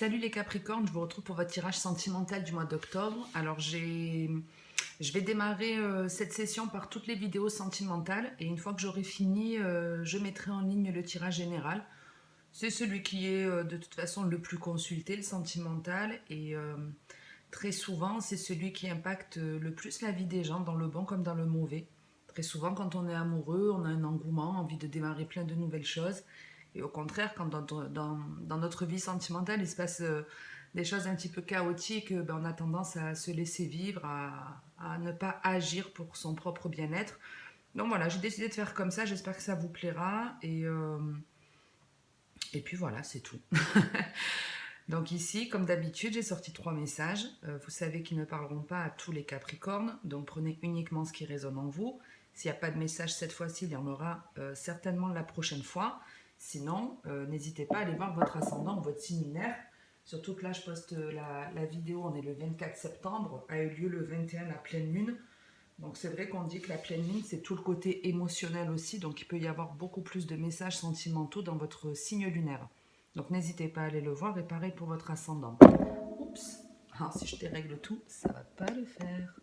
Salut les Capricornes, je vous retrouve pour votre tirage sentimental du mois d'octobre. Alors je vais démarrer cette session par toutes les vidéos sentimentales et une fois que j'aurai fini, je mettrai en ligne le tirage général. C'est celui qui est de toute façon le plus consulté, le sentimental, et très souvent c'est celui qui impacte le plus la vie des gens, dans le bon comme dans le mauvais. Très souvent quand on est amoureux, on a un engouement, envie de démarrer plein de nouvelles choses. Et au contraire, quand dans notre vie sentimentale, il se passe des choses un petit peu chaotiques, ben, on a tendance à se laisser vivre, à ne pas agir pour son propre bien-être. Donc voilà, j'ai décidé de faire comme ça, j'espère que ça vous plaira. Et puis voilà, c'est tout. Donc ici, comme d'habitude, j'ai sorti 3 messages. Vous savez qu'ils ne parleront pas à tous les Capricornes, donc prenez uniquement ce qui résonne en vous. S'il n'y a pas de message cette fois-ci, il y en aura certainement la prochaine fois. Sinon, n'hésitez pas à aller voir votre ascendant, votre signe lunaire. Surtout que là, je poste la vidéo, on est le 24 septembre, a eu lieu le 21, la pleine lune. Donc c'est vrai qu'on dit que la pleine lune, c'est tout le côté émotionnel aussi, donc il peut y avoir beaucoup plus de messages sentimentaux dans votre signe lunaire. Donc n'hésitez pas à aller le voir, et pareil pour votre ascendant. Oups, alors si je dérègle tout, ça va pas le faire.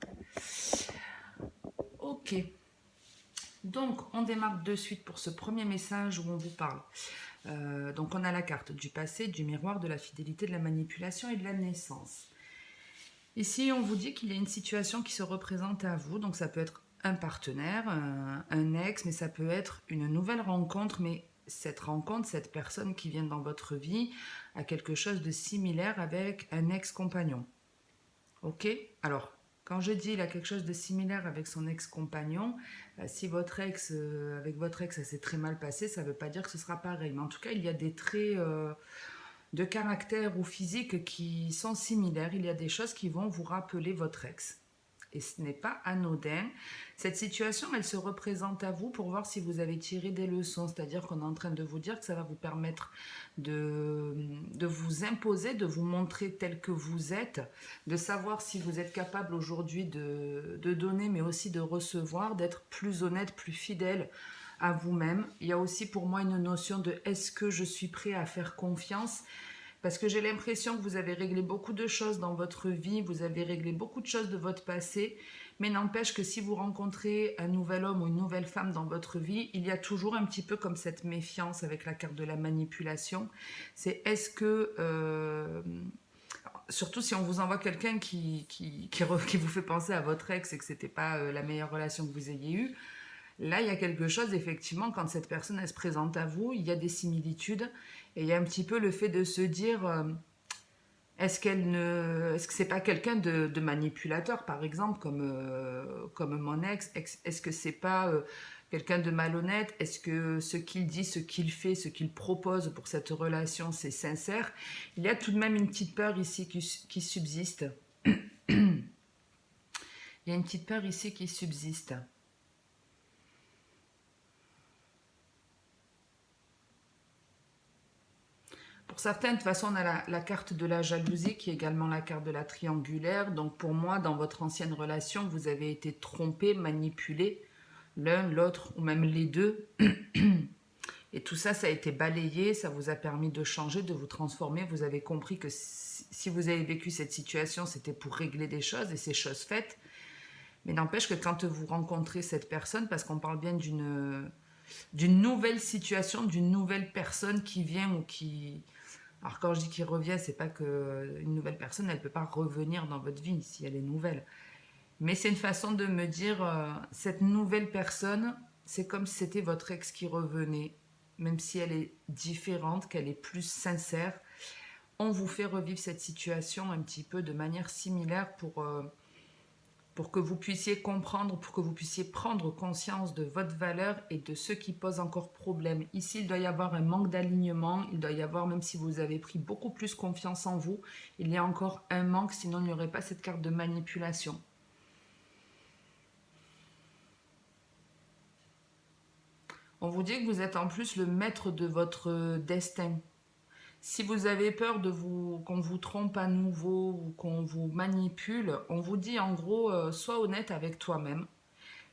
Ok, donc on démarre de suite pour ce premier message où on vous parle. Donc on a la carte du passé, du miroir, de la fidélité, de la manipulation et de la naissance. Ici, on vous dit qu'il y a une situation qui se représente à vous, donc ça peut être un partenaire, un ex, mais ça peut être une nouvelle rencontre, mais cette rencontre, cette personne qui vient dans votre vie a quelque chose de similaire avec un ex-compagnon. Ok? Alors, quand je dis il a quelque chose de similaire avec son ex-compagnon, si votre ex, avec votre ex, ça s'est très mal passé, ça ne veut pas dire que ce sera pareil. Mais en tout cas, il y a des traits de caractère ou physique qui sont similaires. Il y a des choses qui vont vous rappeler votre ex. Et ce n'est pas anodin. Cette situation, elle se représente à vous pour voir si vous avez tiré des leçons. C'est-à-dire qu'on est en train de vous dire que ça va vous permettre de vous imposer, de vous montrer tel que vous êtes, de savoir si vous êtes capable aujourd'hui de donner, mais aussi de recevoir, d'être plus honnête, plus fidèle à vous-même. Il y a aussi pour moi une notion de est-ce que je suis prêt à faire confiance ? Parce que j'ai l'impression que vous avez réglé beaucoup de choses dans votre vie, vous avez réglé beaucoup de choses de votre passé, mais n'empêche que si vous rencontrez un nouvel homme ou une nouvelle femme dans votre vie, il y a toujours un petit peu comme cette méfiance avec la carte de la manipulation. C'est est-ce que... surtout si on vous envoie quelqu'un qui vous fait penser à votre ex et que c'était pas la meilleure relation que vous ayez eue, là, il y a quelque chose, effectivement, quand cette personne, elle se présente à vous, il y a des similitudes. Et il y a un petit peu le fait de se dire, est-ce que c'est pas quelqu'un de manipulateur, par exemple, comme mon ex? Est-ce que c'est pas quelqu'un de malhonnête? Est-ce que ce qu'il dit, ce qu'il fait, ce qu'il propose pour cette relation, c'est sincère? Il y a tout de même une petite peur ici qui subsiste. Il y a une petite peur ici qui subsiste. Pour certains, de toute façon, on a la carte de la jalousie qui est également la carte de la triangulaire. Donc pour moi, dans votre ancienne relation, vous avez été trompé, manipulé, l'un, l'autre ou même les deux. Et tout ça, ça a été balayé, ça vous a permis de changer, de vous transformer. Vous avez compris que si vous avez vécu cette situation, c'était pour régler des choses et c'est chose faite. Mais n'empêche que quand vous rencontrez cette personne, parce qu'on parle bien d'une nouvelle situation, d'une nouvelle personne qui vient ou qui... Alors quand je dis qu'il revient, c'est pas qu'une nouvelle personne, elle ne peut pas revenir dans votre vie si elle est nouvelle. Mais c'est une façon de me dire, cette nouvelle personne, c'est comme si c'était votre ex qui revenait, même si elle est différente, qu'elle est plus sincère. On vous fait revivre cette situation un petit peu de manière similaire pour que vous puissiez comprendre, pour que vous puissiez prendre conscience de votre valeur et de ce qui pose encore problème. Ici, il doit y avoir un manque d'alignement, il doit y avoir, même si vous avez pris beaucoup plus confiance en vous, il y a encore un manque, sinon il n'y aurait pas cette carte de manipulation. On vous dit que vous êtes en plus le maître de votre destin. Si vous avez peur qu'on vous trompe à nouveau ou qu'on vous manipule, on vous dit en gros, sois honnête avec toi-même.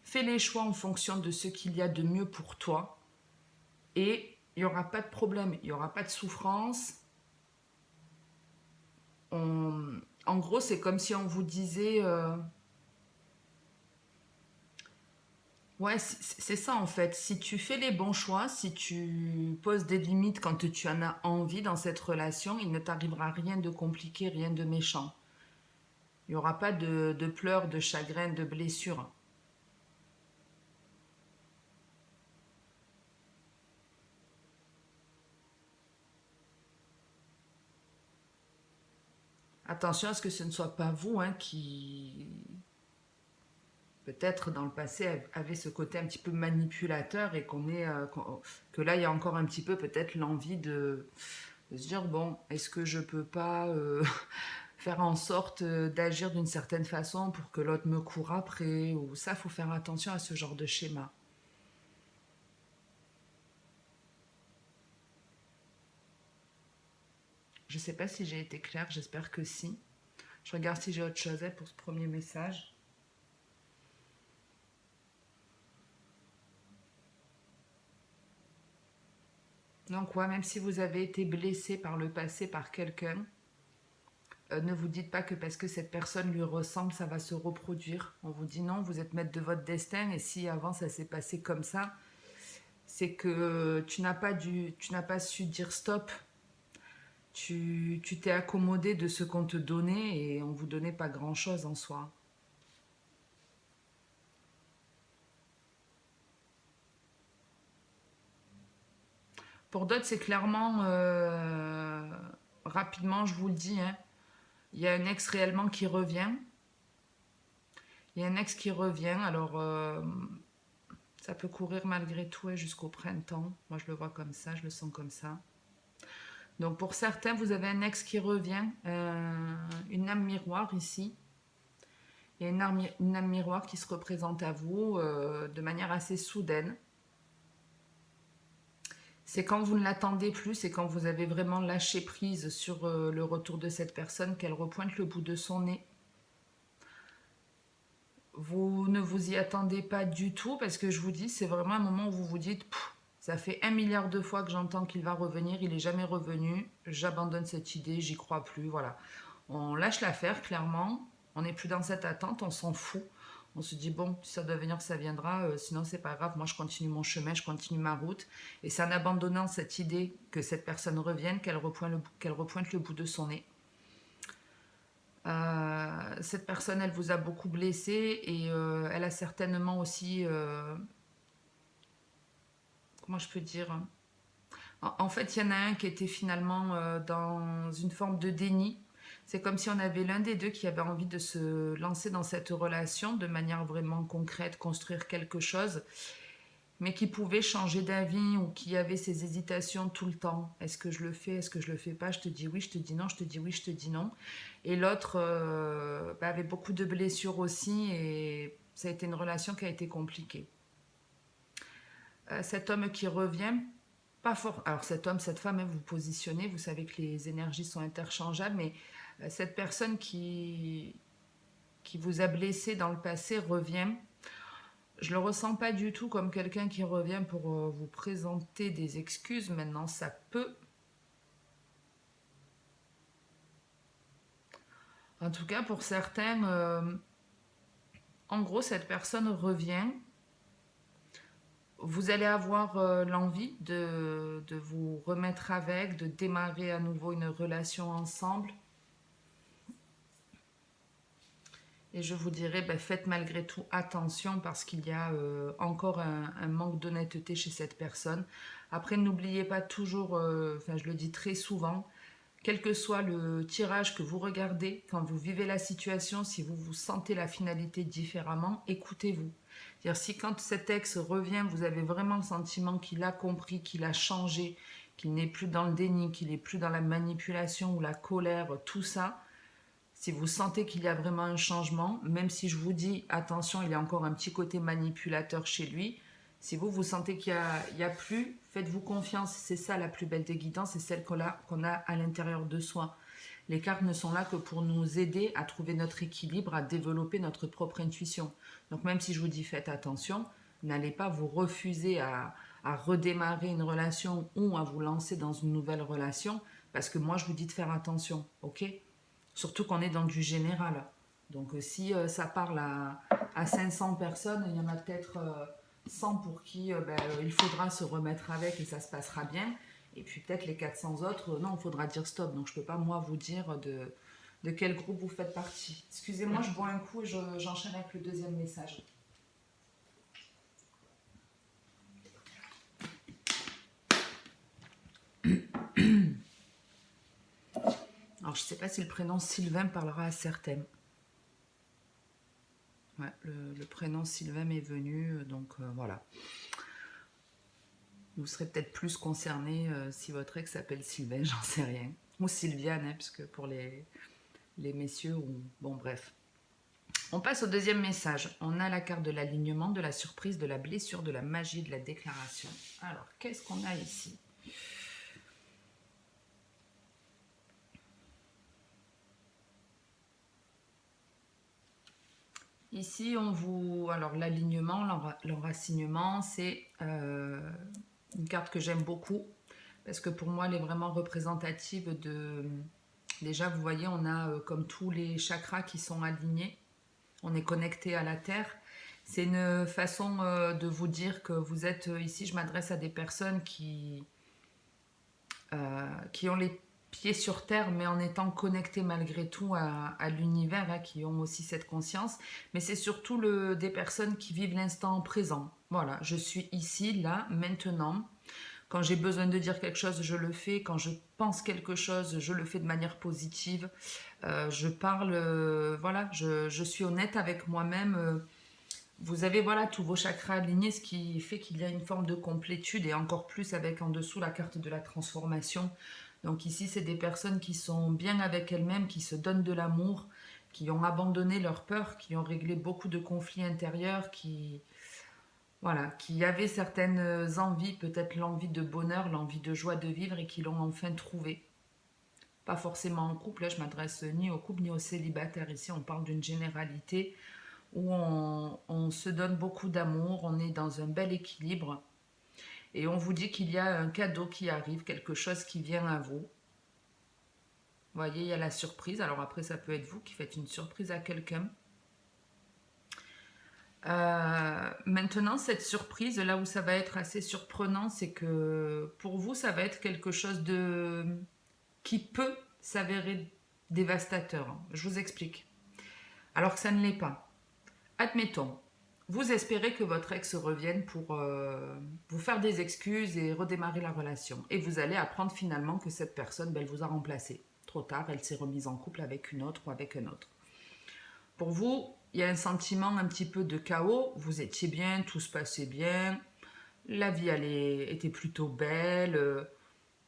Fais les choix en fonction de ce qu'il y a de mieux pour toi et il n'y aura pas de problème, il n'y aura pas de souffrance. En gros, c'est comme si on vous disait... ouais, c'est ça en fait. Si tu fais les bons choix, si tu poses des limites quand tu en as envie dans cette relation, il ne t'arrivera rien de compliqué, rien de méchant. Il n'y aura pas de pleurs, de chagrin, de blessures. Attention à ce que ce ne soit pas vous hein, qui, peut-être dans le passé, avait ce côté un petit peu manipulateur et que là, il y a encore un petit peu peut-être l'envie de se dire, bon, est-ce que je peux pas faire en sorte d'agir d'une certaine façon pour que l'autre me court après, ou ça, faut faire attention à ce genre de schéma. Je sais pas si j'ai été claire, j'espère que si. Je regarde si j'ai autre chose pour ce premier message. Donc ouais, même si vous avez été blessé par le passé par quelqu'un, ne vous dites pas que parce que cette personne lui ressemble, ça va se reproduire. On vous dit non, vous êtes maître de votre destin et si avant ça s'est passé comme ça, c'est que tu n'as pas su dire stop. Tu t'es accommodé de ce qu'on te donnait et on vous donnait pas grand chose en soi. Pour d'autres, c'est clairement rapidement, je vous le dis, hein, il y a un ex réellement qui revient. Il y a un ex qui revient, alors ça peut courir malgré tout et jusqu'au printemps. Moi, je le vois comme ça, je le sens comme ça. Donc, pour certains, vous avez un ex qui revient, une âme miroir ici. Il y a une âme miroir qui se représente à vous de manière assez soudaine. C'est quand vous ne l'attendez plus, c'est quand vous avez vraiment lâché prise sur le retour de cette personne qu'elle repointe le bout de son nez. Vous ne vous y attendez pas du tout parce que je vous dis, c'est vraiment un moment où vous vous dites, ça fait 1 milliard de fois que j'entends qu'il va revenir, il n'est jamais revenu, j'abandonne cette idée, j'y crois plus, voilà. On lâche l'affaire, clairement, on n'est plus dans cette attente, on s'en fout. On se dit, bon, si ça doit venir, ça viendra, sinon c'est pas grave, moi je continue mon chemin, je continue ma route. Et c'est en abandonnant cette idée que cette personne revienne qu'elle repointe le bout de son nez. Cette personne, elle vous a beaucoup blessé et elle a certainement aussi, comment je peux dire, en fait, il y en a un qui était finalement dans une forme de déni. C'est comme si on avait l'un des deux qui avait envie de se lancer dans cette relation de manière vraiment concrète, construire quelque chose, mais qui pouvait changer d'avis ou qui avait ses hésitations tout le temps. Est-ce que je le fais? Est-ce que je le fais pas? Je te dis oui, je te dis non, je te dis oui, je te dis non. Et l'autre avait beaucoup de blessures aussi et ça a été une relation qui a été compliquée. Cet homme qui revient, pas fort. Alors cet homme, cette femme, vous positionnez, vous savez que les énergies sont interchangeables, mais cette personne qui vous a blessé dans le passé revient. Je le ressens pas du tout comme quelqu'un qui revient pour vous présenter des excuses. Maintenant, ça peut. En tout cas, pour certains, en gros, cette personne revient. Vous allez avoir l'envie de vous remettre avec, de démarrer à nouveau une relation ensemble. Et je vous dirais, faites malgré tout attention parce qu'il y a encore un manque d'honnêteté chez cette personne. Après, n'oubliez pas toujours, je le dis très souvent, quel que soit le tirage que vous regardez, quand vous vivez la situation, si vous vous sentez la finalité différemment, écoutez-vous. C'est-à-dire si quand cet ex revient, vous avez vraiment le sentiment qu'il a compris, qu'il a changé, qu'il n'est plus dans le déni, qu'il n'est plus dans la manipulation ou la colère, tout ça, si vous sentez qu'il y a vraiment un changement, même si je vous dis, attention, il y a encore un petit côté manipulateur chez lui, si vous sentez qu'il n'y a plus, faites-vous confiance. C'est ça la plus belle des guidances, c'est celle qu'on a à l'intérieur de soi. Les cartes ne sont là que pour nous aider à trouver notre équilibre, à développer notre propre intuition. Donc même si je vous dis faites attention, n'allez pas vous refuser à redémarrer une relation ou à vous lancer dans une nouvelle relation, parce que moi je vous dis de faire attention, ok ? Surtout qu'on est dans du général. Donc si ça parle à 500 personnes, il y en a peut-être 100 pour qui il faudra se remettre avec et ça se passera bien. Et puis peut-être les 400 autres, non, il faudra dire stop. Donc je ne peux pas moi vous dire de quel groupe vous faites partie. Excusez-moi, je bois un coup et j'enchaîne avec le deuxième message. Alors je ne sais pas si le prénom Sylvain parlera à certaines. Ouais, le prénom Sylvain m'est venu, donc voilà. Vous serez peut-être plus concerné si votre ex s'appelle Sylvain, j'en sais rien. Ou Sylviane, hein, parce que pour les messieurs, bon bref. On passe au deuxième message. On a la carte de l'alignement, de la surprise, de la blessure, de la magie, de la déclaration. Alors, qu'est-ce qu'on a ici ? Ici, on vous... Alors, l'alignement, l'enracinement, c'est une carte que j'aime beaucoup parce que pour moi, elle est vraiment représentative de... Déjà, vous voyez, on a comme tous les chakras qui sont alignés. On est connecté à la Terre. C'est une façon de vous dire que vous êtes ici. Je m'adresse à des personnes qui ont les pieds sur terre, mais en étant connectés malgré tout à l'univers, hein, qui ont aussi cette conscience. Mais c'est surtout des personnes qui vivent l'instant présent. Voilà, je suis ici, là, maintenant. Quand j'ai besoin de dire quelque chose, je le fais. Quand je pense quelque chose, je le fais de manière positive. Je parle, voilà, je suis honnête avec moi-même. Vous avez voilà tous vos chakras alignés, ce qui fait qu'il y a une forme de complétude et encore plus avec en dessous la carte de la transformation. Donc ici, c'est des personnes qui sont bien avec elles-mêmes, qui se donnent de l'amour, qui ont abandonné leur peur, qui ont réglé beaucoup de conflits intérieurs, qui avaient certaines envies, peut-être l'envie de bonheur, l'envie de joie de vivre et qui l'ont enfin trouvé. Pas forcément en couple, là je m'adresse ni au couple ni aux célibataires. Ici, on parle d'une généralité où on se donne beaucoup d'amour, on est dans un bel équilibre et on vous dit qu'il y a un cadeau qui arrive, quelque chose qui vient à vous. Vous voyez, il y a la surprise. Alors après, ça peut être vous qui faites une surprise à quelqu'un. Maintenant, cette surprise, là où ça va être assez surprenant, c'est que pour vous, ça va être quelque chose qui peut s'avérer dévastateur. Je vous explique. Alors que ça ne l'est pas. Admettons, vous espérez que votre ex revienne pour vous faire des excuses et redémarrer la relation. Et vous allez apprendre finalement que cette personne, elle vous a remplacé. Trop tard, elle s'est remise en couple avec une autre ou avec un autre. Pour vous, il y a un sentiment un petit peu de chaos. Vous étiez bien, tout se passait bien. La vie était plutôt belle.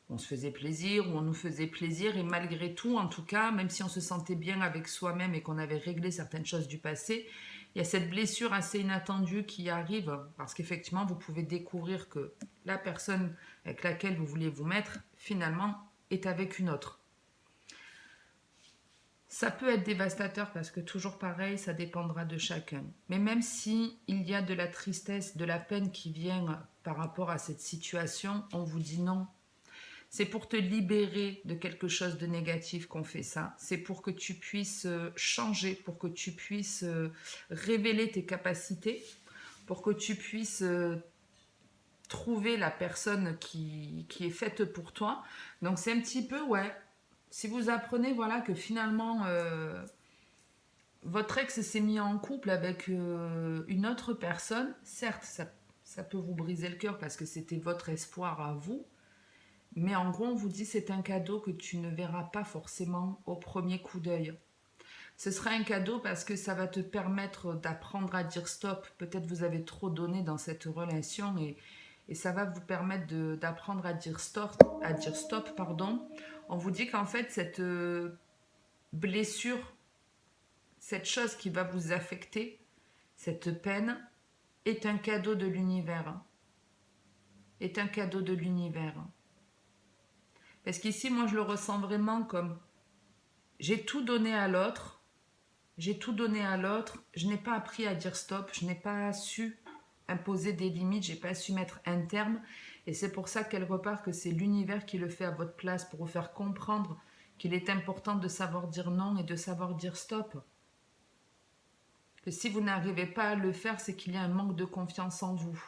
On se faisait plaisir ou on nous faisait plaisir. Et malgré tout, en tout cas, même si on se sentait bien avec soi-même et qu'on avait réglé certaines choses du passé, il y a cette blessure assez inattendue qui arrive parce qu'effectivement, vous pouvez découvrir que la personne avec laquelle vous vouliez vous mettre, finalement, est avec une autre. Ça peut être dévastateur parce que toujours pareil, ça dépendra de chacun. Mais même si il y a de la tristesse, de la peine qui vient par rapport à cette situation, on vous dit non. C'est pour te libérer de quelque chose de négatif qu'on fait ça. C'est pour que tu puisses changer, pour que tu puisses révéler tes capacités, pour que tu puisses trouver la personne qui est faite pour toi. Donc c'est un petit peu, ouais, si vous apprenez voilà, que finalement votre ex s'est mis en couple avec une autre personne, certes, ça peut vous briser le cœur parce que c'était votre espoir à vous. Mais en gros, on vous dit c'est un cadeau que tu ne verras pas forcément au premier coup d'œil. Ce sera un cadeau parce que ça va te permettre d'apprendre à dire stop. Peut-être vous avez trop donné dans cette relation et ça va vous permettre d'apprendre à dire stop, pardon. On vous dit qu'en fait, cette blessure, cette chose qui va vous affecter, cette peine, est un cadeau de l'univers. Est un cadeau de l'univers. Parce qu'ici, moi, je le ressens vraiment comme j'ai tout donné à l'autre, je n'ai pas appris à dire stop, je n'ai pas su imposer des limites, je n'ai pas su mettre un terme. Et c'est pour ça, quelque part, que c'est l'univers qui le fait à votre place pour vous faire comprendre qu'il est important de savoir dire non et de savoir dire stop. Que si vous n'arrivez pas à le faire, c'est qu'il y a un manque de confiance en vous.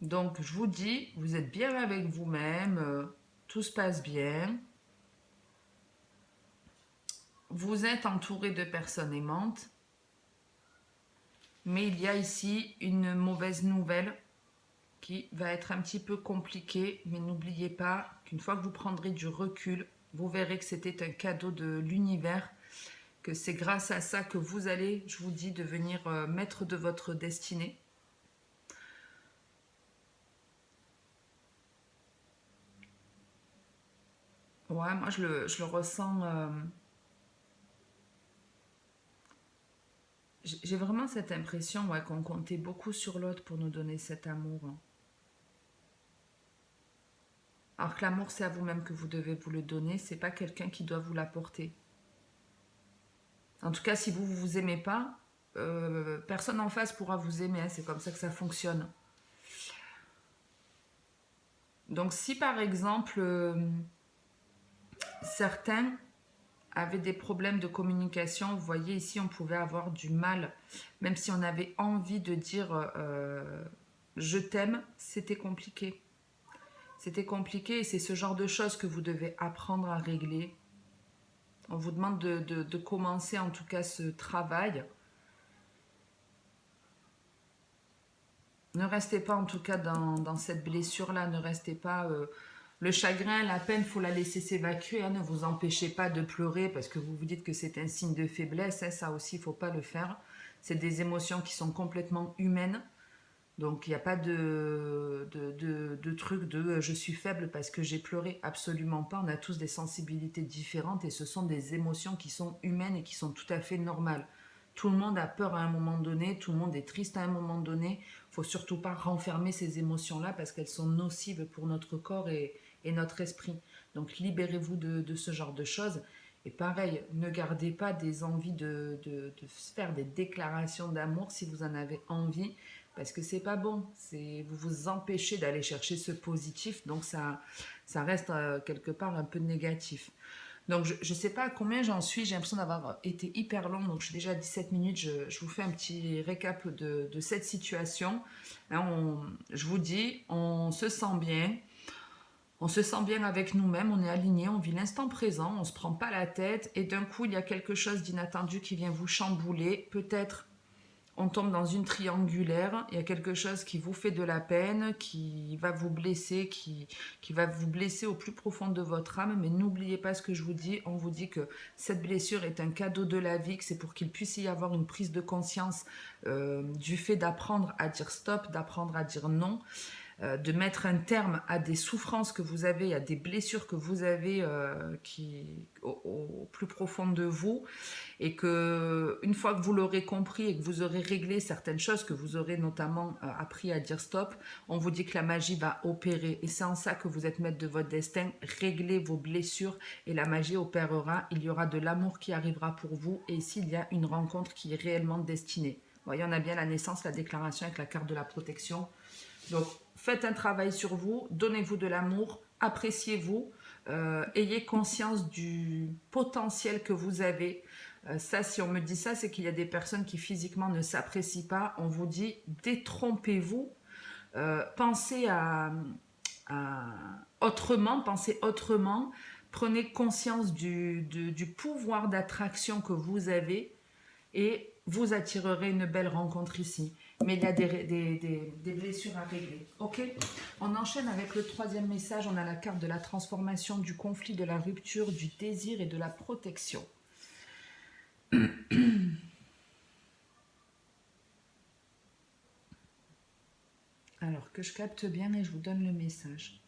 Donc, je vous dis, vous êtes bien avec vous-même, tout se passe bien. Vous êtes entouré de personnes aimantes. Mais il y a ici une mauvaise nouvelle qui va être un petit peu compliquée. Mais n'oubliez pas qu'une fois que vous prendrez du recul, vous verrez que c'était un cadeau de l'univers, que c'est grâce à ça que vous allez, je vous dis, devenir maître de votre destinée. Ouais, moi je le ressens. J'ai vraiment cette impression, ouais, qu'on comptait beaucoup sur l'autre pour nous donner cet amour. Alors que l'amour, c'est à vous-même que vous devez vous le donner, c'est pas quelqu'un qui doit vous l'apporter. En tout cas, si vous ne vous aimez pas, personne en face pourra vous aimer, hein, c'est comme ça que ça fonctionne. Donc si par exemple, certains avaient des problèmes de communication, vous voyez ici on pouvait avoir du mal, même si on avait envie de dire je t'aime, c'était compliqué. C'était compliqué et c'est ce genre de choses que vous devez apprendre à régler. On vous demande de commencer en tout cas ce travail. Ne restez pas en tout cas dans cette blessure-là, ne restez pas... le chagrin, la peine, il faut la laisser s'évacuer. Hein, ne vous empêchez pas de pleurer parce que vous vous dites que c'est un signe de faiblesse. Hein, ça aussi, il ne faut pas le faire. C'est des émotions qui sont complètement humaines. Donc, il n'y a pas de truc de je suis faible parce que j'ai pleuré. Absolument pas. On a tous des sensibilités différentes et ce sont des émotions qui sont humaines et qui sont tout à fait normales. Tout le monde a peur à un moment donné, tout le monde est triste à un moment donné. Il ne faut surtout pas renfermer ces émotions-là parce qu'elles sont nocives pour notre corps et notre esprit. Donc libérez-vous de ce genre de choses. Et pareil, ne gardez pas des envies de faire des déclarations d'amour si vous en avez envie, parce que c'est pas bon. Vous vous empêchez d'aller chercher ce positif, donc ça reste quelque part un peu négatif. Donc je ne sais pas à combien j'en suis, j'ai l'impression d'avoir été hyper long, donc je suis déjà à 17 minutes, je vous fais un petit récap de cette situation. Hein, je vous dis, on se sent bien. On se sent bien avec nous-mêmes, on est aligné, on vit l'instant présent, on ne se prend pas la tête et d'un coup il y a quelque chose d'inattendu qui vient vous chambouler. Peut-être on tombe dans une triangulaire, il y a quelque chose qui vous fait de la peine, qui va vous blesser, qui va vous blesser au plus profond de votre âme. Mais n'oubliez pas ce que je vous dis, on vous dit que cette blessure est un cadeau de la vie, que c'est pour qu'il puisse y avoir une prise de conscience du fait d'apprendre à dire stop, d'apprendre à dire non. De mettre un terme à des souffrances que vous avez, à des blessures que vous avez au plus profond de vous, et que une fois que vous l'aurez compris et que vous aurez réglé certaines choses, que vous aurez notamment appris à dire stop, on vous dit que la magie va opérer et c'est en ça que vous êtes maître de votre destin. Réglez vos blessures et la magie opérera, il y aura de l'amour qui arrivera pour vous et ici il y a une rencontre qui est réellement destinée. Vous voyez, on a bien la naissance, la déclaration avec la carte de la protection. Donc, faites un travail sur vous, donnez-vous de l'amour, appréciez-vous, ayez conscience du potentiel que vous avez. Ça, si on me dit ça, c'est qu'il y a des personnes qui physiquement ne s'apprécient pas. On vous dit, détrompez-vous, pensez autrement, pensez autrement, prenez conscience du pouvoir d'attraction que vous avez et vous attirerez une belle rencontre ici. Mais il y a des blessures à régler. Ok, on enchaîne avec le troisième message. On a la carte de la transformation, du conflit, de la rupture, du désir et de la protection. Alors que je capte bien et je vous donne le message.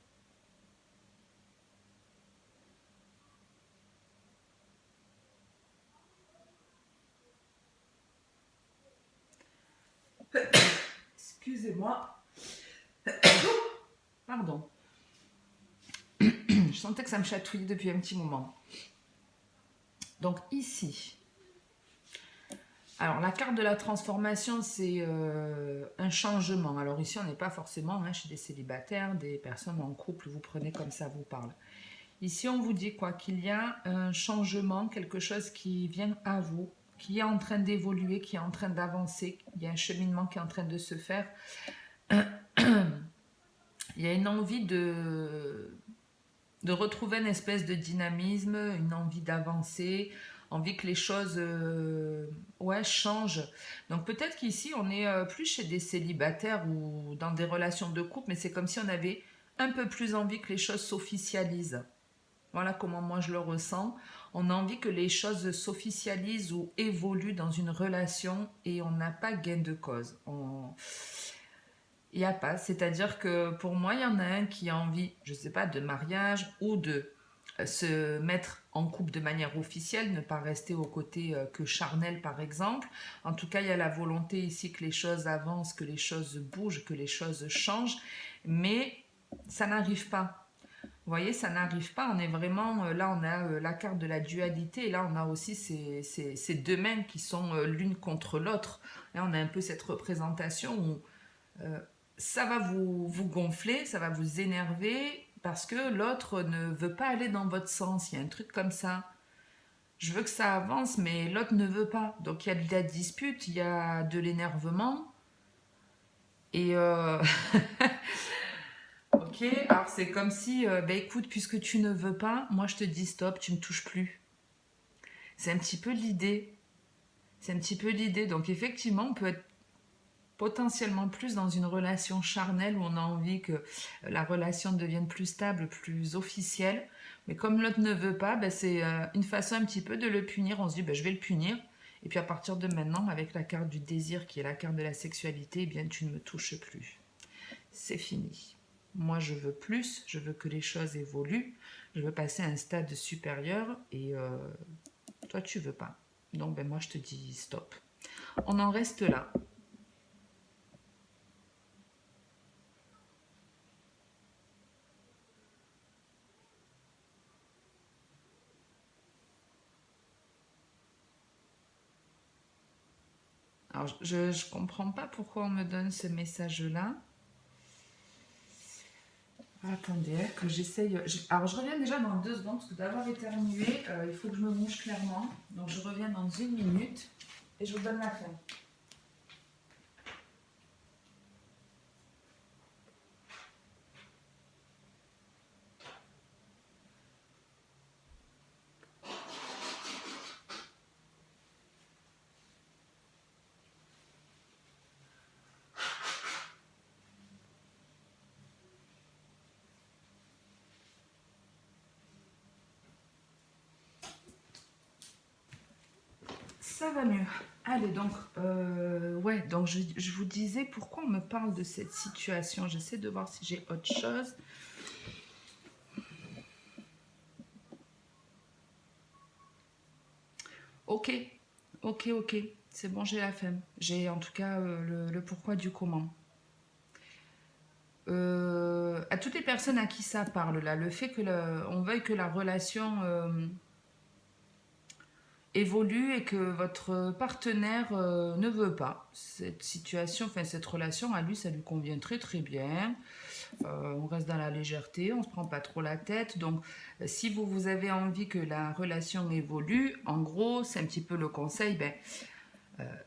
Excusez-moi. Pardon. Je sentais que ça me chatouillait depuis un petit moment. Donc ici, alors la carte de la transformation, c'est un changement. Alors ici, on n'est pas forcément chez des célibataires, des personnes en couple, vous prenez comme ça vous parle. Ici, on vous dit quoi? Qu'il y a un changement, quelque chose qui vient à vous, qui est en train d'évoluer, qui est en train d'avancer. Il y a un cheminement qui est en train de se faire. Il y a une envie de retrouver une espèce de dynamisme, une envie d'avancer, envie que les choses ouais, changent. Donc peut-être qu'ici, on est plus chez des célibataires ou dans des relations de couple, mais c'est comme si on avait un peu plus envie que les choses s'officialisent. Voilà comment moi je le ressens. On a envie que les choses s'officialisent ou évoluent dans une relation et on n'a pas gain de cause. Il n'y a pas. C'est-à-dire que pour moi, il y en a un qui a envie, je ne sais pas, de mariage ou de se mettre en couple de manière officielle, ne pas rester au côté que charnel par exemple. En tout cas, il y a la volonté ici que les choses avancent, que les choses bougent, que les choses changent, mais ça n'arrive pas. Vous voyez, ça n'arrive pas. On est vraiment, là, on a la carte de la dualité, et là, on a aussi ces deux mains qui sont l'une contre l'autre. Là, on a un peu cette représentation où euh, ça va vous gonfler, ça va vous énerver parce que l'autre ne veut pas aller dans votre sens. Il y a un truc comme ça. Je veux que ça avance, mais l'autre ne veut pas. Donc il y a de la dispute, il y a de l'énervement. Et ok, alors c'est comme si, bah écoute, puisque tu ne veux pas, moi je te dis stop, tu me touches plus. C'est un petit peu l'idée. C'est un petit peu l'idée. Donc effectivement, on peut être potentiellement plus dans une relation charnelle où on a envie que la relation devienne plus stable, plus officielle. Mais comme l'autre ne veut pas, ben c'est une façon un petit peu de le punir. On se dit, ben je vais le punir. Et puis à partir de maintenant, avec la carte du désir qui est la carte de la sexualité, eh bien tu ne me touches plus. C'est fini. Moi je veux plus, je veux que les choses évoluent, je veux passer à un stade supérieur et toi tu veux pas. Donc ben moi je te dis stop. On en reste là. Alors, je ne comprends pas pourquoi on me donne ce message-là. Attendez, que j'essaye. Alors, je reviens déjà dans 2 secondes, parce que d'avoir éternué, il faut que je me mouche clairement. Donc, je reviens dans 1 minute et je vous donne la fin. Ça va mieux. Allez, donc, ouais, donc je vous disais pourquoi on me parle de cette situation. J'essaie de voir si j'ai autre chose. Ok, ok. C'est bon, j'ai la flemme. J'ai en tout cas le pourquoi du comment. À toutes les personnes à qui ça parle, là, le fait que on veuille que la relation évolue et que votre partenaire ne veut pas cette situation, enfin cette relation, à lui, ça lui convient très très bien. On reste dans la légèreté, on se prend pas trop la tête. Donc, si vous avez envie que la relation évolue, en gros, c'est un petit peu le conseil, ben,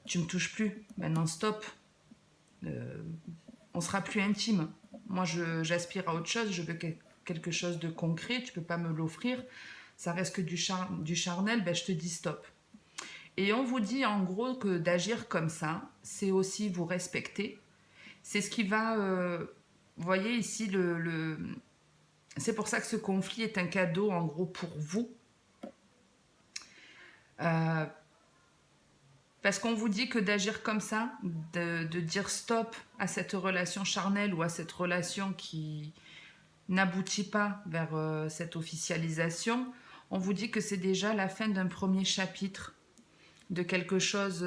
tu me touches plus, maintenant stop. On sera plus intime. Moi, j'aspire à autre chose, je veux quelque chose de concret, tu peux pas me l'offrir. Ça reste que du charnel, ben, je te dis stop. Et on vous dit en gros que d'agir comme ça, c'est aussi vous respecter. C'est ce qui va, vous voyez ici, c'est pour ça que ce conflit est un cadeau en gros pour vous. Euh, Parce qu'on vous dit que d'agir comme ça, de dire stop à cette relation charnelle ou à cette relation qui n'aboutit pas vers cette officialisation, on vous dit que c'est déjà la fin d'un premier chapitre, de quelque chose,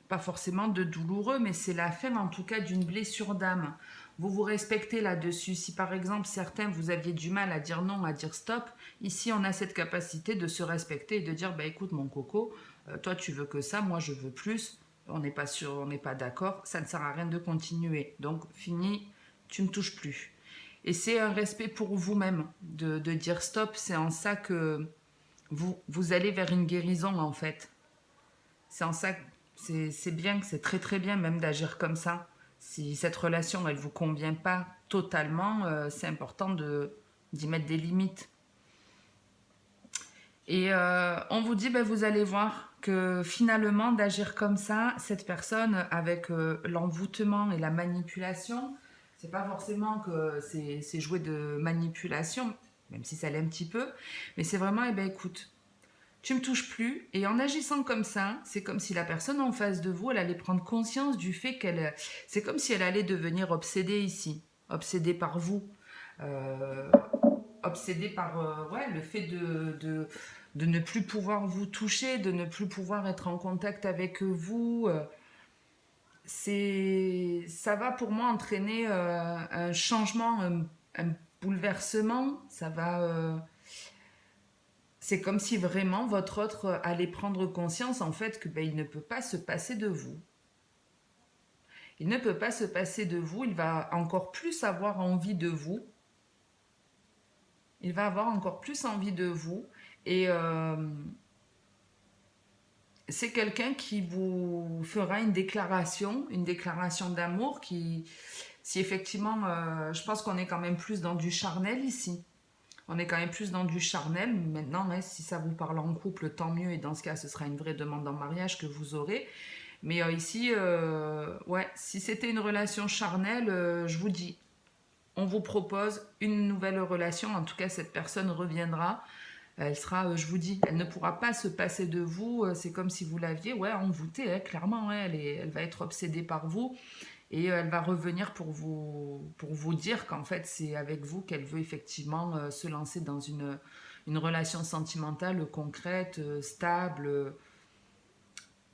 pas forcément de douloureux, mais c'est la fin en tout cas d'une blessure d'âme. Vous vous respectez là-dessus. Si par exemple certains, vous aviez du mal à dire non, à dire stop, ici on a cette capacité de se respecter et de dire, bah écoute mon coco, toi tu veux que ça, moi je veux plus, on n'est pas sûr, on n'est pas d'accord, ça ne sert à rien de continuer. Donc fini, tu ne me touches plus. Et c'est un respect pour vous-même de dire stop. C'est en ça que vous allez vers une guérison, en fait. C'est en ça que c'est bien, c'est très très bien même d'agir comme ça. Si cette relation, elle vous convient pas totalement, c'est important d'y mettre des limites. Et on vous dit, ben, vous allez voir que finalement, d'agir comme ça, cette personne, avec l'envoûtement et la manipulation, c'est pas forcément que c'est jouer de manipulation, même si ça l'est un petit peu, mais c'est vraiment, eh ben, écoute, tu me touches plus, et en agissant comme ça, c'est comme si la personne en face de vous, elle allait prendre conscience du fait qu'elle... C'est comme si elle allait devenir obsédée ici, obsédée par vous. Euh, Obsédé par ouais, le fait de ne plus pouvoir vous toucher, de ne plus pouvoir être en contact avec vous. Ça va pour moi entraîner un changement, un bouleversement. C'est comme si vraiment votre autre allait prendre conscience en fait que ben, il ne peut pas se passer de vous. Il ne peut pas se passer de vous, il va encore plus avoir envie de vous. Il va avoir encore plus envie de vous. Et c'est quelqu'un qui vous fera une déclaration d'amour qui, si effectivement, je pense qu'on est quand même plus dans du charnel ici. On est quand même plus dans du charnel. Maintenant, hein, si ça vous parle en couple, tant mieux. Et dans ce cas, ce sera une vraie demande en mariage que vous aurez. Mais ici, ouais, si c'était une relation charnelle, je vous dis, on vous propose une nouvelle relation. En tout cas, cette personne reviendra. Elle sera, je vous dis, elle ne pourra pas se passer de vous. C'est comme si vous l'aviez, ouais, envoûtée, hein, clairement. Ouais, elle va être obsédée par vous et elle va revenir pour vous dire qu'en fait, c'est avec vous qu'elle veut effectivement se lancer dans une relation sentimentale concrète, stable.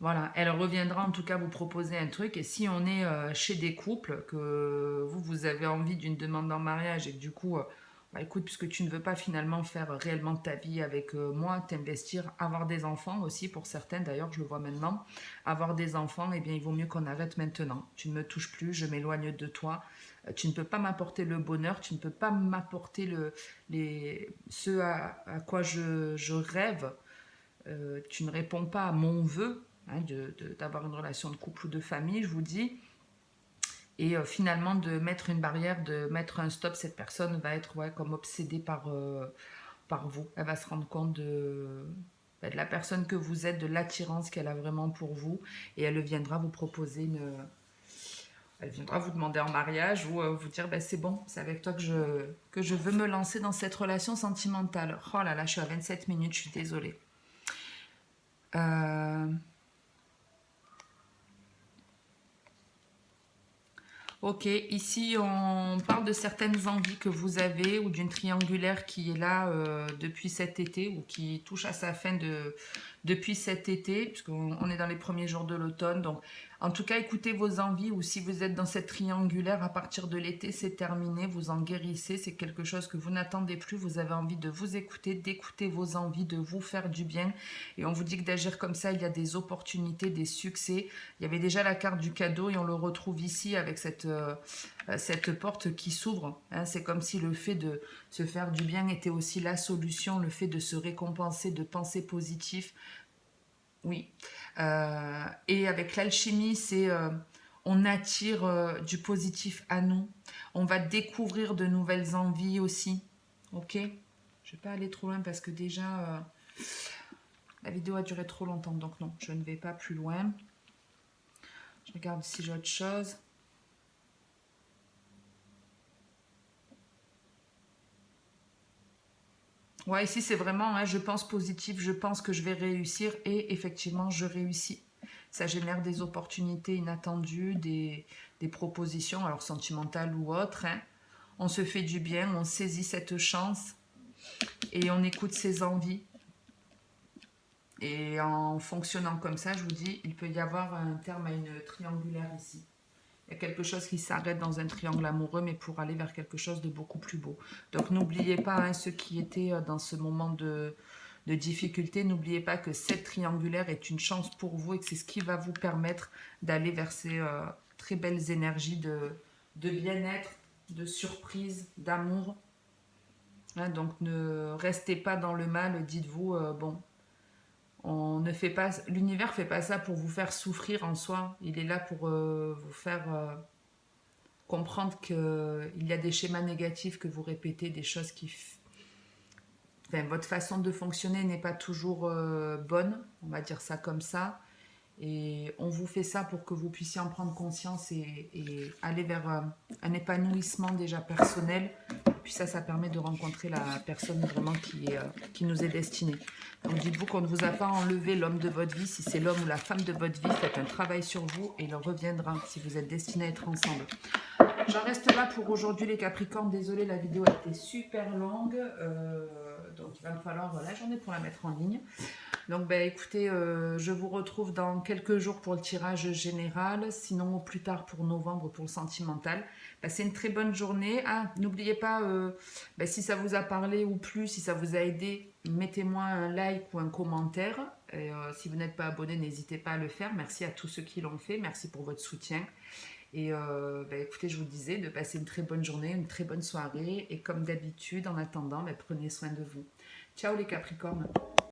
Voilà, elle reviendra en tout cas vous proposer un truc. Et si on est chez des couples, que vous avez envie d'une demande en mariage et que du coup, bah écoute, puisque tu ne veux pas finalement faire réellement ta vie avec moi, t'investir, avoir des enfants aussi pour certains, d'ailleurs je le vois maintenant, avoir des enfants, eh bien il vaut mieux qu'on arrête maintenant. Tu ne me touches plus, je m'éloigne de toi. Tu ne peux pas m'apporter le bonheur, tu ne peux pas m'apporter ce à quoi je rêve. Tu ne réponds pas à mon vœu, hein, d'avoir une relation de couple ou de famille, je vous dis. Et finalement, de mettre une barrière, de mettre un stop, cette personne va être ouais, comme obsédée par vous. Elle va se rendre compte de la personne que vous êtes, de l'attirance qu'elle a vraiment pour vous. Et elle viendra vous proposer Elle viendra vous demander en mariage ou vous dire ben, c'est bon, c'est avec toi que je veux me lancer dans cette relation sentimentale. Oh là là, je suis à 27 minutes, je suis désolée. Ok, ici on parle de certaines envies que vous avez ou d'une triangulaire qui est là depuis cet été ou qui touche à sa fin depuis cet été, puisqu'on est dans les premiers jours de l'automne. Donc, en tout cas, écoutez vos envies ou si vous êtes dans cette triangulaire à partir de l'été, c'est terminé, vous en guérissez, c'est quelque chose que vous n'attendez plus, vous avez envie de vous écouter, d'écouter vos envies, de vous faire du bien. Et on vous dit que d'agir comme ça, il y a des opportunités, des succès. Il y avait déjà la carte du cadeau et on le retrouve ici avec cette porte qui s'ouvre. Hein. C'est comme si le fait de se faire du bien était aussi la solution, le fait de se récompenser, de penser positif. Oui. Et avec l'alchimie, c'est on attire du positif à nous. On va découvrir de nouvelles envies aussi. Ok. Je ne vais pas aller trop loin parce que déjà la vidéo a duré trop longtemps. Donc non, je ne vais pas plus loin. Je regarde si j'ai autre chose. Ouais, ici c'est vraiment, hein, je pense positif, je pense que je vais réussir et effectivement je réussis. Ça génère des opportunités inattendues, des propositions, alors sentimentales ou autres. Hein. On se fait du bien, on saisit cette chance et on écoute ses envies. Et en fonctionnant comme ça, je vous dis, il peut y avoir un terme à une triangulaire ici. Il y a quelque chose qui s'arrête dans un triangle amoureux, mais pour aller vers quelque chose de beaucoup plus beau. Donc n'oubliez pas, hein, ceux qui étaient dans ce moment de difficulté, n'oubliez pas que cette triangulaire est une chance pour vous et que c'est ce qui va vous permettre d'aller vers ces très belles énergies de bien-être de surprise, d'amour. Hein, donc ne restez pas dans le mal, dites-vous, bon, on ne fait pas, l'univers fait pas ça pour vous faire souffrir en soi, il est là pour vous faire comprendre qu'il y a des schémas négatifs que vous répétez, des choses qui... Enfin, votre façon de fonctionner n'est pas toujours bonne, on va dire ça comme ça. Et on vous fait ça pour que vous puissiez en prendre conscience et aller vers un épanouissement déjà personnel. Puis ça permet de rencontrer la personne vraiment qui nous est destinée. Donc dites-vous qu'on ne vous a pas enlevé l'homme de votre vie. Si c'est l'homme ou la femme de votre vie, faites un travail sur vous et il reviendra si vous êtes destinés à être ensemble. J'en reste là pour aujourd'hui les Capricornes. Désolée, la vidéo a été super longue. Donc il va me falloir la journée pour la mettre en ligne. Donc écoutez, je vous retrouve dans quelques jours pour le tirage général, sinon au plus tard pour novembre pour le sentimental. Passez une très bonne journée. Ah, n'oubliez pas, si ça vous a parlé ou plus, si ça vous a aidé, mettez-moi un like ou un commentaire. Et, si vous n'êtes pas abonné, n'hésitez pas à le faire. Merci à tous ceux qui l'ont fait. Merci pour votre soutien. Et écoutez, je vous disais de passer une très bonne journée, une très bonne soirée. Et comme d'habitude, en attendant, prenez soin de vous. Ciao les Capricornes!